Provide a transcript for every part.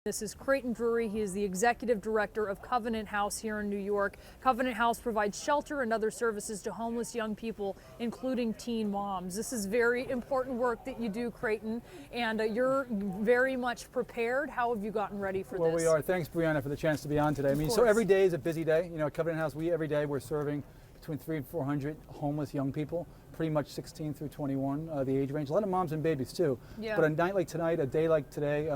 This is Creighton Drury. He is the executive director of Covenant House here in New York. Covenant House provides shelter and other services to homeless young people, including teen moms. This is very important work that you do, Creighton, and you're very much prepared. How have you gotten ready for this? Well, we are. Thanks, Brianna, for the chance to be on today. I mean, so every day is a busy day. You know, at Covenant House, every day we're serving between 300 and 400 homeless young people, pretty much 16 through 21, the age range. A lot of moms and babies too. Yeah. But a night like tonight, a day like today,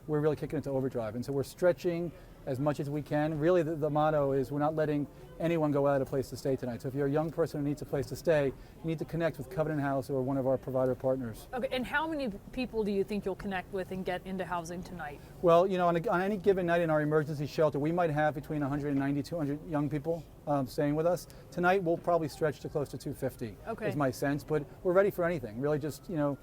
we're really kicking into overdrive. And so we're stretching as much as we can. Really, the motto is we're not letting anyone go without a place to stay tonight. So if you're a young person who needs a place to stay, you need to connect with Covenant House or one of our provider partners. Okay, and how many people do you think you'll connect with and get into housing tonight? Well, you know, on any given night in our emergency shelter, we might have between 190, 200 young people staying with us. Tonight, we'll probably stretch to close to 250, is my sense, but we're ready for anything. Really just, you know,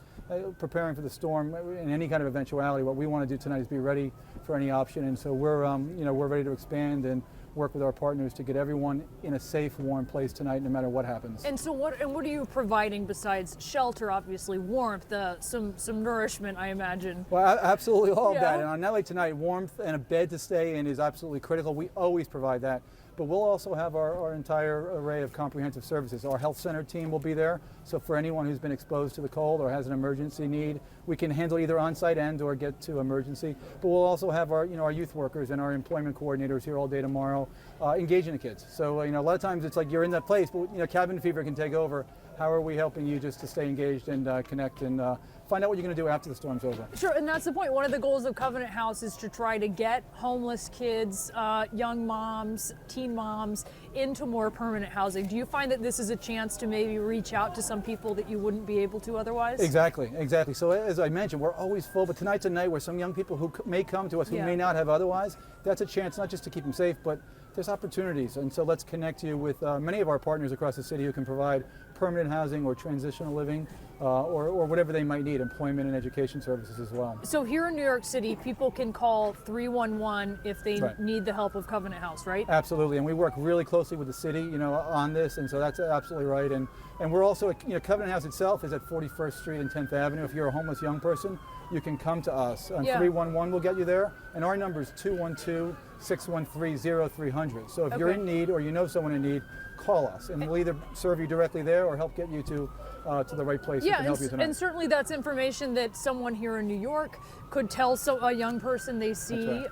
preparing for the storm in any kind of eventuality. What we want to do tonight is be ready for any option, and so we're, you know, we're ready to expand and work with our partners to get everyone in a safe, warm place tonight, no matter what happens. And so what are you providing besides shelter, obviously, warmth, some nourishment, I imagine? Well, absolutely all of that. And on a night like tonight, warmth and a bed to stay in is absolutely critical. We always provide that. But we'll also have our entire array of comprehensive services. Our health center team will be there. So for anyone who's been exposed to the cold or has an emergency need, we can handle either on-site and or get to emergency. But we'll also have our, you know, our youth workers and our employment coordinators here all day tomorrow engaging the kids. So, you know, a lot of times it's like you're in that place, but, you know, cabin fever can take over. How are we helping you just to stay engaged and connect and find out what you're going to do after the storm's over? Sure, and that's the point. One of the goals of Covenant House is to try to get homeless kids, young moms, teen moms into more permanent housing. Do you find that this is a chance to maybe reach out to some people that you wouldn't be able to otherwise? Exactly, exactly. So as I mentioned, we're always full, but tonight's a night where some young people who may come to us who may not have otherwise, that's a chance not just to keep them safe, but there's opportunities. And so let's connect you with many of our partners across the city who can provide permanent housing or transitional living or whatever they might need, employment and education services as well. So here in New York City, people can call 311 if they need the help of Covenant House, right? Absolutely, and we work really closely with the city, you know, on this, and so that's absolutely right. And we're also, you know, Covenant House itself is at 41st Street and 10th Avenue. If you're a homeless young person, you can come to us. 311 will get you there, and our number is 212-613-0300. So if you're in need or you know someone in need, call us, and we'll either serve you directly there or help get you to the right place who can help you tonight. And certainly that's information that someone here in New York could tell a young person they see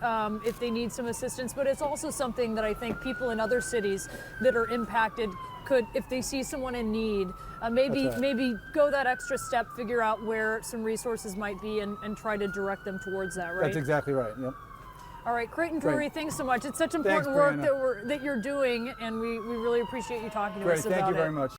if they need some assistance, but it's also something that I think people in other cities that are impacted could, if they see someone in need, maybe go that extra step, figure out where some resources might be and try to direct them towards that, right? That's exactly right, yep. All right, Creighton Drury, thanks so much. It's such important work that you're doing, and we really appreciate you talking to us about it. Thank you very much.